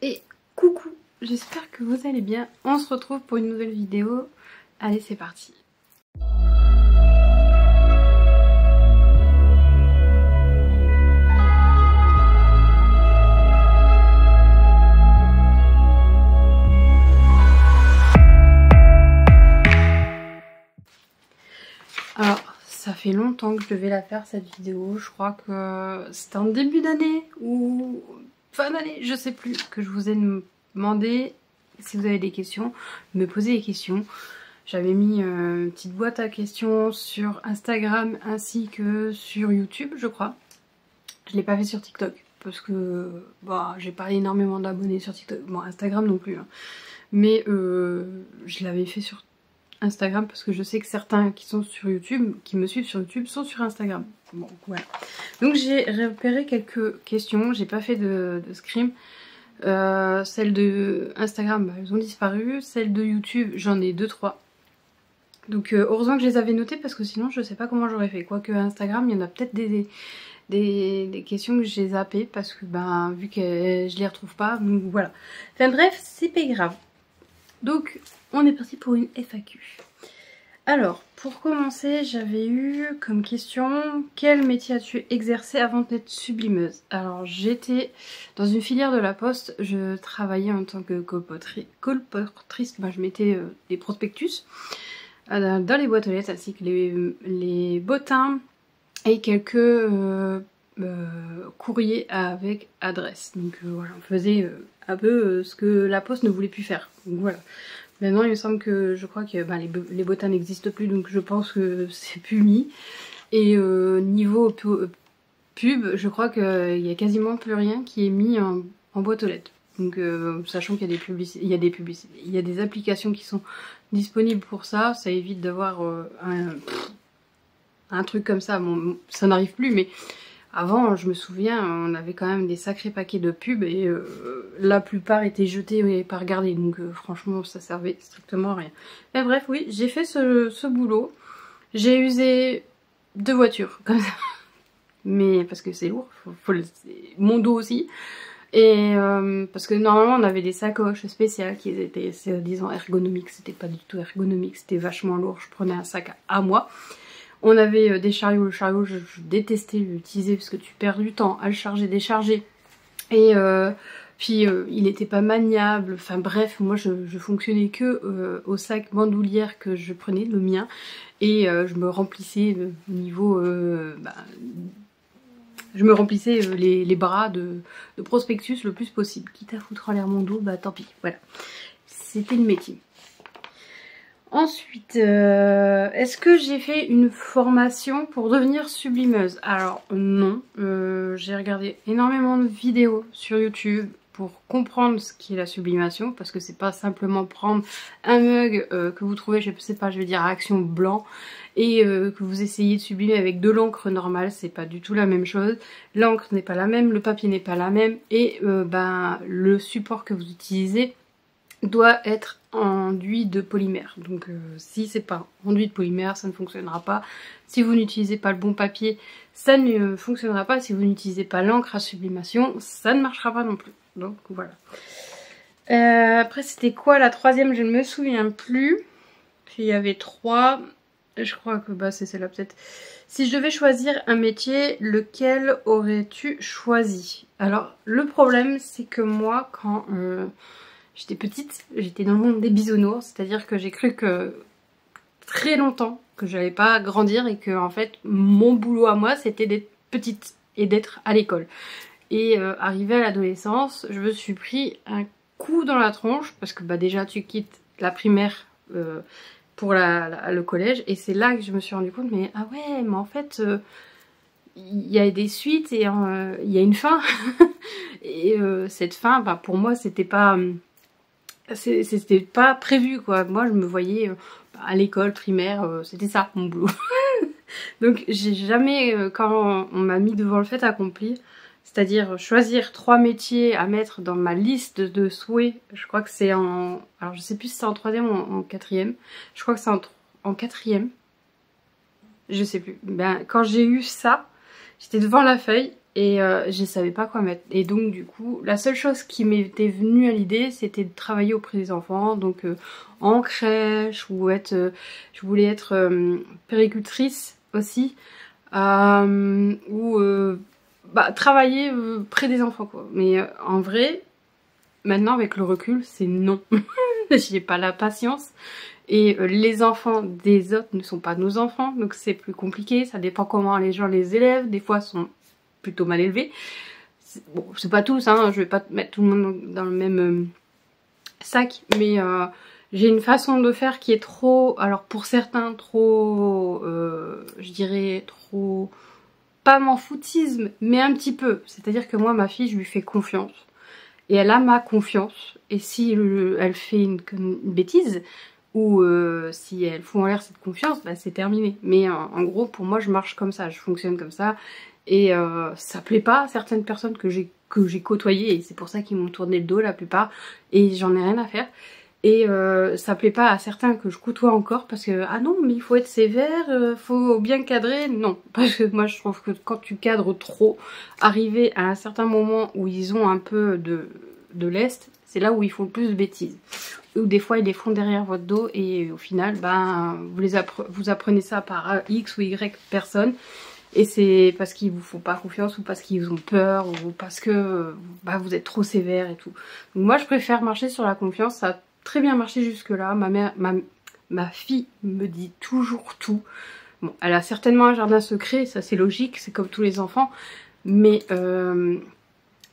Et coucou, j'espère que vous allez bien. On se retrouve pour une nouvelle vidéo. Allez, c'est parti. Alors, ça fait longtemps que je devais la faire cette vidéo. Je crois que c'était en début d'année ou fin d'année, je sais plus, que je vous ai demandé si vous avez des questions, me poser des questions. J'avais mis une petite boîte à questions sur Instagram ainsi que sur YouTube, je crois. Je l'ai pas fait sur TikTok parce que bah, j'ai pas énormément d'abonnés sur TikTok. Bon, Instagram non plus, hein. Mais je l'avais fait sur Instagram parce que je sais que certains qui sont sur YouTube, qui me suivent sur YouTube, sont sur Instagram. Bon, voilà. Donc j'ai repéré quelques questions. J'ai pas fait de scrim. Celles de Instagram, bah, elles ont disparu. Celles de YouTube, j'en ai 2-3. Donc heureusement que je les avais notées parce que sinon je sais pas comment j'aurais fait. Quoique Instagram, il y en a peut-être des questions que j'ai zappées parce que ben vu que je les retrouve pas. Donc voilà. Enfin bref, c'est pas grave. Donc on est parti pour une FAQ. Alors pour commencer, j'avais eu comme question: quel métier as-tu exercé avant d'être sublimeuse? Alors j'étais dans une filière de la poste, je travaillais en tant que colportrice, ben, je mettais des prospectus dans les boîtes aux lettres ainsi que les bottins et quelques courriers avec adresse. Donc voilà, on faisait un peu ce que la poste ne voulait plus faire. Donc voilà. Maintenant il me semble que je crois que ben, les bottins n'existent plus, donc je pense que c'est plus mis. Et niveau pub, je crois qu'il y a quasiment plus rien qui est mis en boîte aux lettres. Donc sachant qu'il y a des publicités, il y a des applications qui sont disponibles pour ça, ça évite d'avoir un truc comme ça. Bon, ça n'arrive plus, mais avant, je me souviens, on avait quand même des sacrés paquets de pubs et la plupart étaient jetés et pas regardés. Donc franchement, ça servait strictement à rien. Mais bref, oui, j'ai fait ce boulot. J'ai usé 2 voitures, comme ça. Mais parce que c'est lourd, mon dos aussi. Et parce que normalement on avait des sacoches spéciales qui étaient, disons, ergonomiques. C'était pas du tout ergonomique, c'était vachement lourd. Je prenais un sac à moi. On avait des chariots. Le chariot, je détestais l'utiliser parce que tu perds du temps à le charger, décharger. Et puis il était pas maniable. Enfin bref, moi je fonctionnais que au sac bandoulière que je prenais, le mien. Et je me remplissais au niveau... je me remplissais les bras de prospectus le plus possible. Quitte à foutre en l'air mon dos, bah tant pis, voilà. C'était le métier. Ensuite, est-ce que j'ai fait une formation pour devenir sublimeuse? Alors non, j'ai regardé énormément de vidéos sur YouTube pour comprendre ce qu'est la sublimation, parce que c'est pas simplement prendre un mug que vous trouvez, je sais pas, je vais dire à Action blanc, et que vous essayez de sublimer avec de l'encre normale, c'est pas du tout la même chose. L'encre n'est pas la même, le papier n'est pas la même, et ben le support que vous utilisez doit être enduit de polymère. Donc si c'est pas enduit de polymère, ça ne fonctionnera pas. Si vous n'utilisez pas le bon papier, ça ne fonctionnera pas. Si vous n'utilisez pas l'encre à sublimation, ça ne marchera pas non plus. Donc voilà. Après c'était quoi la troisième? Je ne me souviens plus. Puis il y avait 3. Je crois que bah, c'est celle-là peut-être. Si je devais choisir un métier, lequel aurais-tu choisi? Alors le problème c'est que moi quand... j'étais petite, j'étais dans le monde des bisounours, c'est-à-dire que j'ai cru que très longtemps que j'allais pas grandir et que en fait mon boulot à moi c'était d'être petite et d'être à l'école. Et arrivée à l'adolescence, je me suis pris un coup dans la tronche parce que bah déjà tu quittes la primaire pour le collège, et c'est là que je me suis rendu compte, mais ah ouais, mais en fait il y a des suites et il y a une fin. Et cette fin, bah, pour moi c'était pas prévu quoi. Moi je me voyais à l'école primaire, c'était ça mon boulot. Donc j'ai jamais, quand on m'a mis devant le fait accompli, c'est-à-dire choisir 3 métiers à mettre dans ma liste de souhaits, je crois que c'est en... alors je sais plus si c'est en 3e ou en 4e, je crois que c'est en 4e, je sais plus. Ben, quand j'ai eu ça, j'étais devant la feuille et je savais pas quoi mettre. Et donc du coup, la seule chose qui m'était venue à l'idée, c'était de travailler auprès des enfants, donc en crèche, ou je voulais être puéricultrice aussi, ou travailler près des enfants quoi. Mais en vrai, maintenant avec le recul, c'est non. J'ai pas la patience. Et les enfants des autres ne sont pas nos enfants, donc c'est plus compliqué, ça dépend comment les gens les élèvent, des fois sont plutôt mal élevés. Bon, c'est pas tous, hein, je vais pas mettre tout le monde dans le même sac, mais j'ai une façon de faire qui est trop, alors pour certains trop, je dirais trop, pas m'en foutisme, mais un petit peu. C'est-à-dire que moi, ma fille, je lui fais confiance, et elle a ma confiance, et si elle fait une bêtise, ou si elle fout en l'air cette confiance, bah c'est terminé. Mais en gros, pour moi, je marche comme ça, je fonctionne comme ça. Et ça plaît pas à certaines personnes que j'ai côtoyées, et c'est pour ça qu'ils m'ont tourné le dos la plupart, et j'en ai rien à faire. Et ça plaît pas à certains que je côtoie encore, parce que ah non mais il faut être sévère, faut bien cadrer. Non, parce que moi je trouve que quand tu cadres trop, arriver à un certain moment où ils ont un peu de lest, c'est là où ils font le plus de bêtises. Ou des fois ils les font derrière votre dos, et au final ben vous apprenez ça par X ou Y personne, et c'est parce qu'ils vous font pas confiance, ou parce qu'ils ont peur, ou parce que vous êtes trop sévère et tout. Donc moi je préfère marcher sur la confiance. Ça a très bien marché jusque là. Ma fille me dit toujours tout. Bon, elle a certainement un jardin secret, ça c'est logique, c'est comme tous les enfants, mais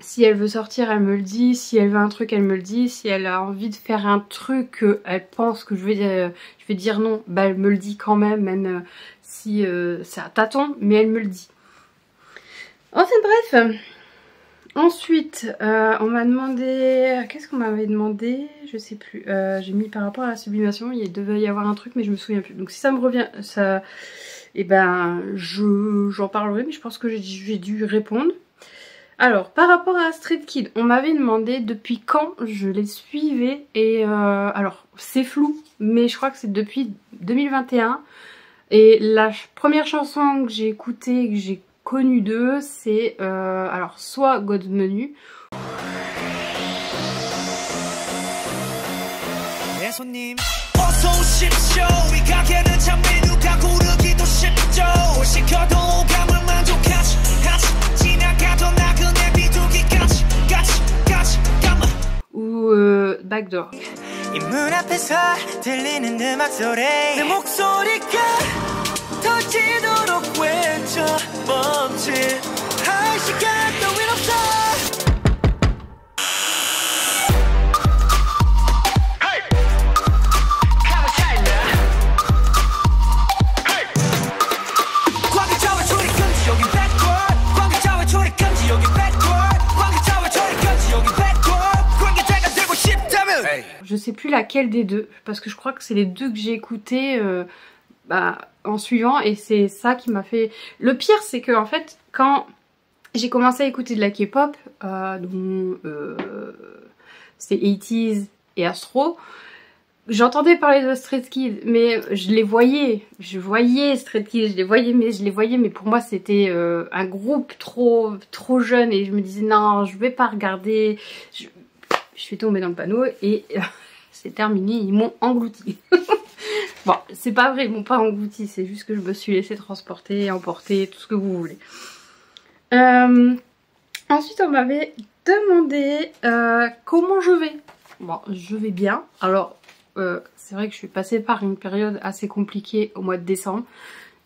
si elle veut sortir, elle me le dit. Si elle veut un truc, elle me le dit. Si elle a envie de faire un truc qu'elle pense que je vais dire non, bah elle me le dit quand même, même si c'est à tâtons, mais elle me le dit. Enfin bref. Ensuite, on m'a demandé... Qu'est-ce qu'on m'avait demandé? Je sais plus. J'ai mis par rapport à la sublimation, il devait y avoir un truc, mais je me souviens plus. Donc si ça me revient, ça... Eh ben, j'en parlerai, mais je pense que j'ai dû répondre. Alors, par rapport à Street Kid, on m'avait demandé depuis quand je les suivais, et alors, c'est flou, mais je crois que c'est depuis 2021, et la première chanson que j'ai écoutée, que j'ai connue d'eux, c'est, alors, soit God Menu, ou Backdoor. Je sais plus laquelle des deux, parce que je crois que c'est les deux que j'ai écoutés en suivant, et c'est ça qui m'a fait... Le pire, c'est que en fait, quand j'ai commencé à écouter de la K-pop, dont c'est 80s et Astro, j'entendais parler de Street Kid, mais je les voyais, Street Kid, je les voyais, mais pour moi c'était un groupe trop jeune, et je me disais non, je vais pas regarder, je suis tombée dans le panneau, et c'est terminé, ils m'ont englouti. Bon, c'est pas vrai, ils m'ont pas englouti, c'est juste que je me suis laissée transporter, emporter, tout ce que vous voulez. Ensuite, on m'avait demandé comment je vais. Bon, je vais bien. Alors, c'est vrai que je suis passée par une période assez compliquée au mois de décembre,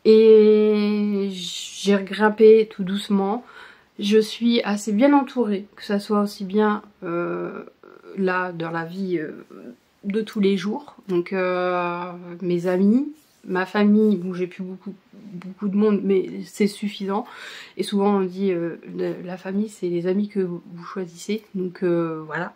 et j'ai regrimpé tout doucement. Je suis assez bien entourée, que ça soit aussi bien là dans la vie de tous les jours, donc mes amis, ma famille, où j'ai plus beaucoup de monde, mais c'est suffisant. Et souvent on dit la famille c'est les amis que vous choisissez, donc voilà.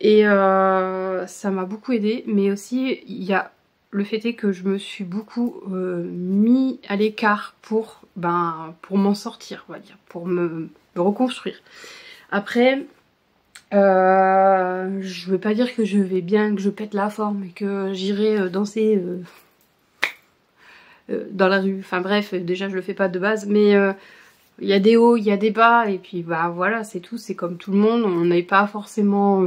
Et ça m'a beaucoup aidé, mais aussi il y a le fait est que je me suis beaucoup mis à l'écart pour m'en sortir, on va dire, pour me reconstruire. Après, je veux pas dire que je vais bien, que je pète la forme et que j'irai danser dans la rue. Enfin bref, déjà je le fais pas de base, mais il y a des hauts, il y a des bas, et puis bah voilà, c'est tout, c'est comme tout le monde, on n'est pas forcément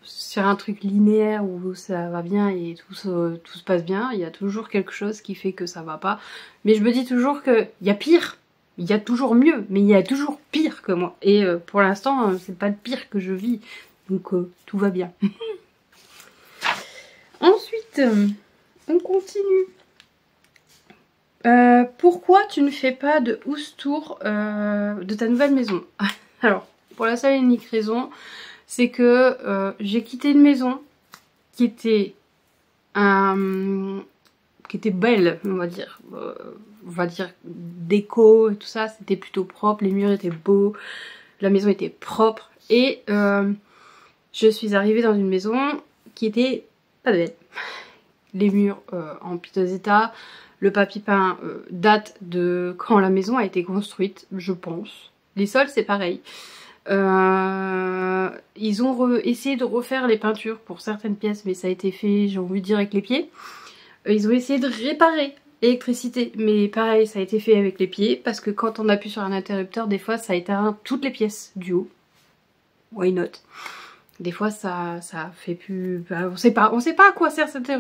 sur un truc linéaire où ça va bien et tout se passe bien, il y a toujours quelque chose qui fait que ça va pas. Mais je me dis toujours qu'il y a pire, il y a toujours mieux, mais il y a toujours pire que moi. Et pour l'instant, c'est pas le pire que je vis, donc tout va bien. Ensuite, on continue. Pourquoi tu ne fais pas de house tour de ta nouvelle maison? Alors, pour la seule et unique raison, c'est que j'ai quitté une maison qui était belle, on va dire. Déco et tout ça, c'était plutôt propre, les murs étaient beaux, la maison était propre. Et je suis arrivée dans une maison qui était pas belle. Les murs en piteux état. Le papier peint date de quand la maison a été construite, je pense. Les sols, c'est pareil. Ils ont essayé de refaire les peintures pour certaines pièces, mais ça a été fait, j'ai envie de dire, avec les pieds. Ils ont essayé de réparer l'électricité, mais pareil, ça a été fait avec les pieds, parce que quand on appuie sur un interrupteur, des fois, ça éteint toutes les pièces du haut. Why not? Des fois ça fait plus... on sait pas à quoi sert cet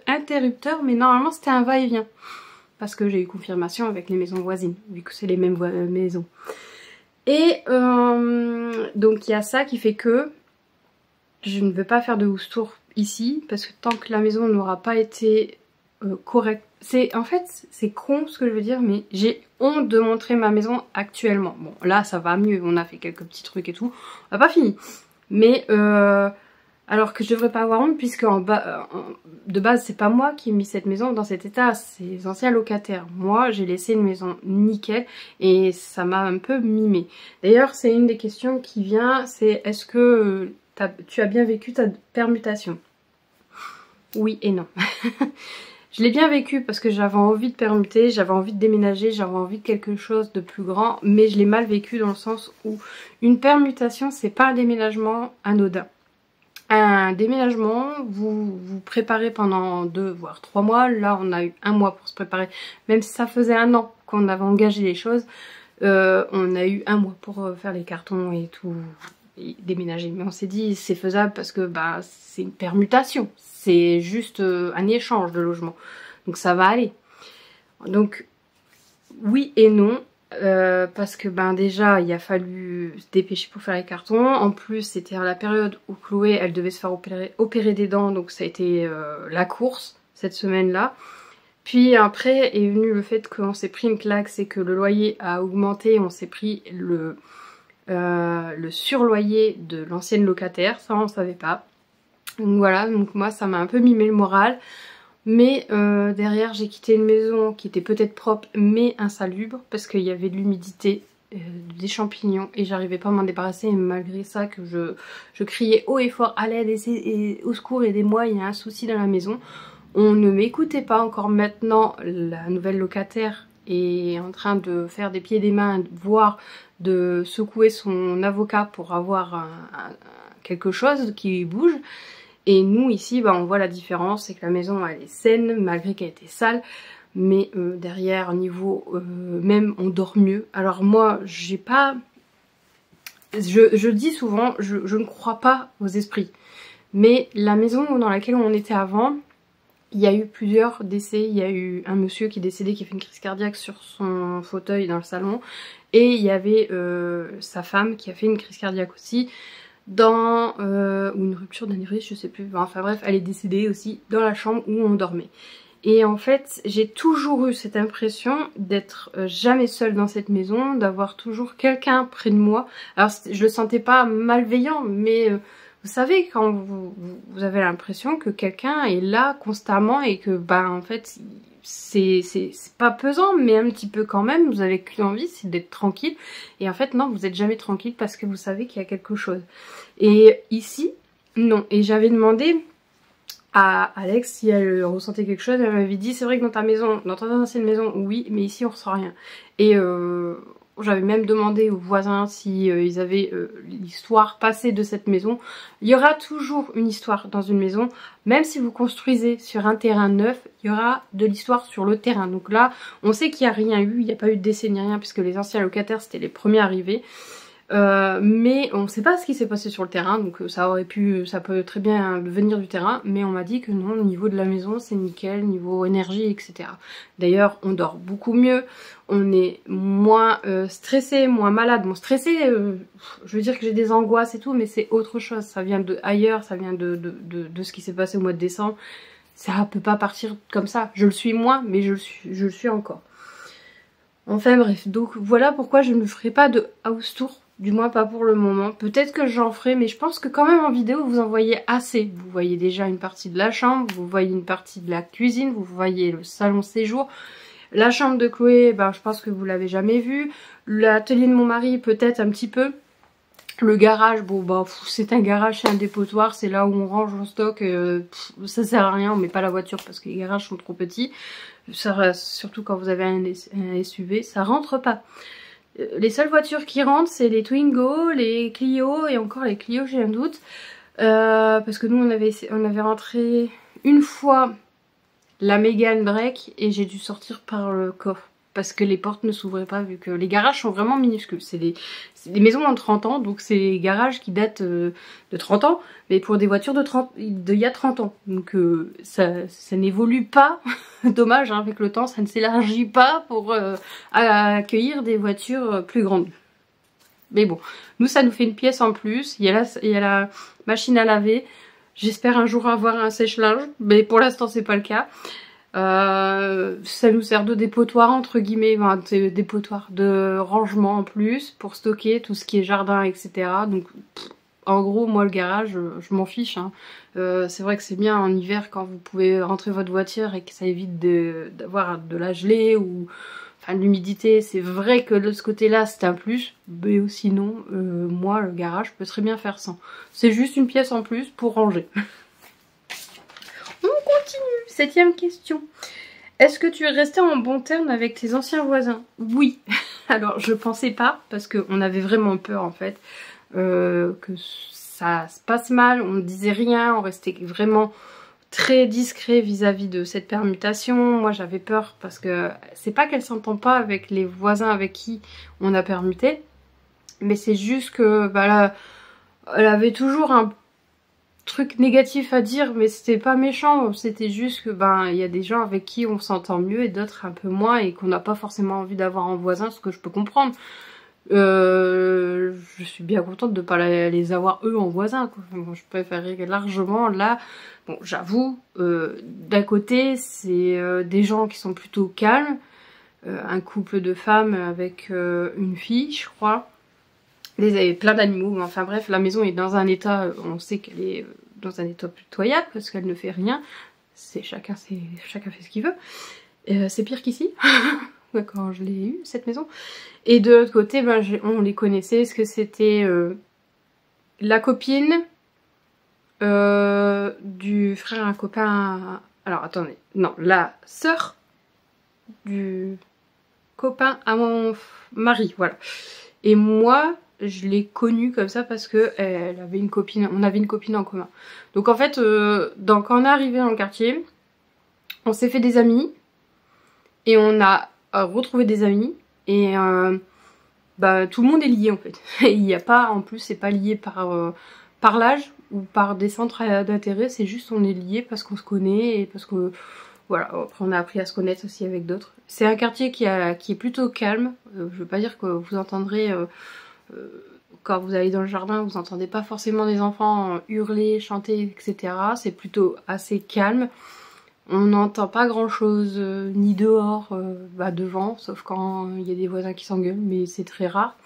interrupteur, mais normalement c'était un va-et-vient. Parce que j'ai eu confirmation avec les maisons voisines, vu que c'est les mêmes maisons. Et donc il y a ça qui fait que je ne veux pas faire de house tour ici, parce que tant que la maison n'aura pas été correcte... En fait, c'est con ce que je veux dire, mais j'ai honte de montrer ma maison actuellement. Bon, là ça va mieux, on a fait quelques petits trucs et tout, on n'a pas fini. Mais alors que je devrais pas avoir honte, puisque de base c'est pas moi qui ai mis cette maison dans cet état, c'est les anciens locataires. Moi j'ai laissé une maison nickel et ça m'a un peu mimé. D'ailleurs c'est une des questions qui vient, c'est est-ce que tu as bien vécu ta permutation? Oui et non. Je l'ai bien vécu parce que j'avais envie de permuter, j'avais envie de déménager, j'avais envie de quelque chose de plus grand, mais je l'ai mal vécu dans le sens où une permutation, c'est pas un déménagement anodin. Un déménagement, vous préparez pendant 2 voire 3 mois, là on a eu 1 mois pour se préparer, même si ça faisait 1 an qu'on avait engagé les choses, on a eu 1 mois pour faire les cartons et tout, et déménager. Mais on s'est dit c'est faisable parce que bah, c'est une permutation. C'est juste un échange de logement. Donc ça va aller. Donc oui et non. Parce que ben déjà il a fallu se dépêcher pour faire les cartons. En plus c'était à la période où Chloé elle devait se faire opérer des dents. Donc ça a été la course cette semaine là. Puis après est venu le fait qu'on s'est pris une claque. C'est que le loyer a augmenté. On s'est pris le surloyer de l'ancienne locataire. Ça on savait pas. Donc voilà, donc moi ça m'a un peu mimé le moral. Mais derrière j'ai quitté une maison qui était peut-être propre mais insalubre parce qu'il y avait de l'humidité, des champignons et j'arrivais pas à m'en débarrasser. Et malgré ça que je criais haut et fort à l'aide et au secours, aidez-moi, il y a un souci dans la maison. On ne m'écoutait pas. Encore maintenant la nouvelle locataire est en train de faire des pieds et des mains, voire de secouer son avocat pour avoir quelque chose qui bouge. Et nous ici bah, on voit la différence, c'est que la maison elle est saine malgré qu'elle était sale. Mais derrière au niveau même on dort mieux. Alors moi j'ai pas... Je dis souvent je ne crois pas aux esprits. Mais la maison dans laquelle on était avant, il y a eu plusieurs décès. Il y a eu un monsieur qui est décédé qui a fait une crise cardiaque sur son fauteuil dans le salon. Et il y avait sa femme qui a fait une crise cardiaque aussi. Ou une rupture d'anévrisme, je sais plus, enfin bref, elle est décédée aussi dans la chambre où on dormait. Et en fait, j'ai toujours eu cette impression d'être jamais seule dans cette maison, d'avoir toujours quelqu'un près de moi. Alors je le sentais pas malveillant, mais vous savez quand vous avez l'impression que quelqu'un est là constamment et que bah en fait c'est pas pesant mais un petit peu quand même, vous avez qu'une envie, c'est d'être tranquille. Et en fait non, vous êtes jamais tranquille parce que vous savez qu'il y a quelque chose. Et ici, non. Et j'avais demandé à Alex si elle ressentait quelque chose. Elle m'avait dit c'est vrai que dans ta maison, dans ton ancienne maison, oui, mais ici on ressent rien. Et J'avais même demandé aux voisins si ils avaient l'histoire passée de cette maison. Il y aura toujours une histoire dans une maison. Même si vous construisez sur un terrain neuf, il y aura de l'histoire sur le terrain. Donc là, on sait qu'il n'y a rien eu, il n'y a pas eu de décès ni rien, puisque les anciens locataires, c'était les premiers arrivés. Mais on ne sait pas ce qui s'est passé sur le terrain, donc ça peut très bien venir du terrain, mais on m'a dit que non, au niveau de la maison c'est nickel, niveau énergie, etc. D'ailleurs on dort beaucoup mieux, on est moins stressé, moins malade. Bon, stressé, je veux dire que j'ai des angoisses et tout, mais c'est autre chose, ça vient de ailleurs, ça vient de ce qui s'est passé au mois de décembre. Ça peut pas partir comme ça, je le suis moins, mais je le suis encore. Enfin bref, donc voilà pourquoi je ne ferai pas de house tour. Du moins pas pour le moment. Peut-être que j'en ferai, mais je pense que quand même en vidéo vous en voyez assez. Vous voyez déjà une partie de la chambre, vous voyez une partie de la cuisine, vous voyez le salon séjour. La chambre de Chloé, ben, je pense que vous l'avez jamais vue. L'atelier de mon mari, peut-être un petit peu. Le garage, bon bah c'est un garage, c'est un dépotoir, c'est là où on range le stock. Ça sert à rien, on met pas la voiture parce que les garages sont trop petits. Ça, surtout quand vous avez un SUV, ça rentre pas. Les seules voitures qui rentrent, c'est les Twingo, les Clio, et encore les Clio j'ai un doute. Parce que nous on avait rentré une fois la Mégane break et j'ai dû sortir par le coffre. Parce que les portes ne s'ouvraient pas, vu que les garages sont vraiment minuscules. C'est des maisons en 30 ans, donc c'est des garages qui datent de 30 ans, mais pour des voitures il y a 30 ans. Donc ça n'évolue pas, dommage, hein, avec le temps, ça ne s'élargit pas pour accueillir des voitures plus grandes. Mais bon, nous ça nous fait une pièce en plus, il y a la machine à laver. J'espère un jour avoir un sèche-linge, mais pour l'instant c'est pas le cas. Ça nous sert de dépotoir entre guillemets, enfin, dépotoir de rangement en plus pour stocker tout ce qui est jardin, etc. Donc en gros moi le garage je m'en fiche, hein. C'est vrai que c'est bien en hiver quand vous pouvez rentrer votre voiture et que ça évite d'avoir de la gelée ou enfin de l'humidité. C'est vrai que de ce côté là c'est un plus, mais sinon moi le garage je peux très bien faire sans. C'est juste une pièce en plus pour ranger. On continue. 7e question. Est-ce que tu es resté en bon terme avec tes anciens voisins? Oui. Alors je pensais pas, parce qu'on avait vraiment peur en fait que ça se passe mal, on ne disait rien, on restait vraiment très discret vis-à-vis de cette permutation. Moi j'avais peur parce que c'est pas qu'elle s'entend pas avec les voisins avec qui on a permuté, mais c'est juste que bah là, elle avait toujours un truc négatif à dire, mais c'était pas méchant, c'était juste que ben il y a des gens avec qui on s'entend mieux et d'autres un peu moins et qu'on n'a pas forcément envie d'avoir en voisin, ce que je peux comprendre. Je suis bien contente de pas les avoir eux en voisin, quoi. Bon, je préférerais largement là. Bon, j'avoue, d'un côté c'est des gens qui sont plutôt calmes, un couple de femmes avec une fille je crois. Ils avaient plein d'animaux, mais enfin bref, la maison est dans un état, on sait qu'elle est dans un état pitoyable parce qu'elle ne fait rien. Chacun fait ce qu'il veut. C'est pire qu'ici, quand je l'ai eu, cette maison. Et de l'autre côté, ben, on les connaissait, parce que c'était la copine du frère, un copain... Alors attendez, non, la sœur du copain à mon mari, voilà. Et moi... je l'ai connue comme ça parce que elle avait une copine, on avait une copine en commun. Donc en fait, quand on est arrivé dans le quartier, on s'est fait des amis et on a retrouvé des amis et bah, tout le monde est lié en fait. Il n'y a pas, en plus c'est pas lié par l'âge ou par des centres d'intérêt, c'est juste on est lié parce qu'on se connaît et parce que voilà, après on a appris à se connaître aussi avec d'autres. C'est un quartier qui est plutôt calme, je veux pas dire que vous entendrez... quand vous allez dans le jardin, vous entendez pas forcément des enfants hurler, chanter, etc. C'est plutôt assez calme. On n'entend pas grand chose, ni dehors, devant, sauf quand il y a des voisins qui s'engueulent, mais c'est très rare.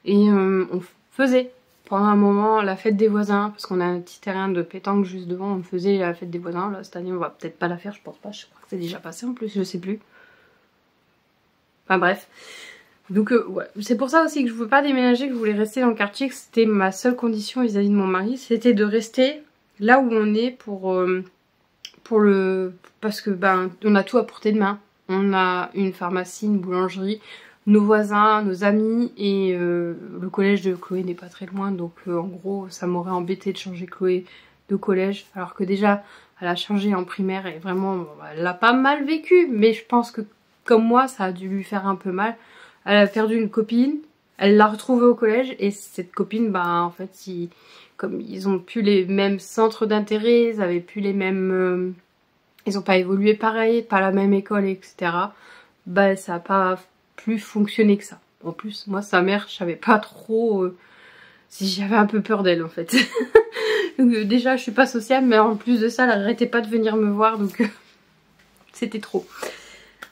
Et on faisait pendant un moment la fête des voisins, parce qu'on a un petit terrain de pétanque juste devant, on faisait la fête des voisins. Là, cette année, on va peut-être pas la faire, je pense pas, je crois que c'est déjà passé en plus, je sais plus. Enfin bref. Donc ouais, c'est pour ça aussi que je ne veux pas déménager, que je voulais rester dans le quartier, que c'était ma seule condition vis-à-vis de mon mari, c'était de rester là où on est parce que ben on a tout à portée de main. On a une pharmacie, une boulangerie, nos voisins, nos amis, et le collège de Chloé n'est pas très loin, donc en gros ça m'aurait embêté de changer Chloé de collège, alors que déjà elle a changé en primaire et vraiment elle l'a pas mal vécu, mais je pense que comme moi ça a dû lui faire un peu mal. Elle a perdu une copine, elle l'a retrouvée au collège, et cette copine, bah en fait comme ils ont plus les mêmes centres d'intérêt, ils avaient plus les mêmes... ils ont pas évolué pareil, pas la même école, etc. Bah ça a pas plus fonctionné que ça. En plus, moi, sa mère, je savais pas trop si j'avais un peu peur d'elle en fait. Donc, déjà, je suis pas sociable, mais en plus de ça, elle arrêtait pas de venir me voir, donc c'était trop.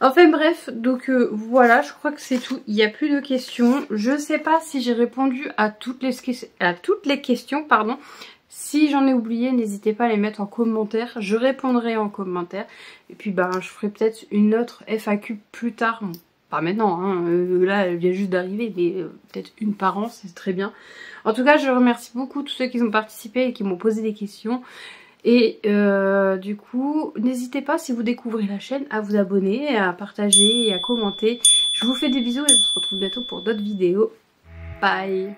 Enfin bref, donc voilà, je crois que c'est tout. Il n'y a plus de questions. Je sais pas si j'ai répondu à toutes les questions, pardon. Si j'en ai oublié, n'hésitez pas à les mettre en commentaire. Je répondrai en commentaire. Et puis ben, je ferai peut-être une autre FAQ plus tard. Bon, pas maintenant, hein. Là elle vient juste d'arriver, mais peut-être une par an, c'est très bien. En tout cas, je remercie beaucoup tous ceux qui ont participé et qui m'ont posé des questions. Et du coup, n'hésitez pas, si vous découvrez la chaîne, à vous abonner, à partager et à commenter. Je vous fais des bisous et on se retrouve bientôt pour d'autres vidéos. Bye!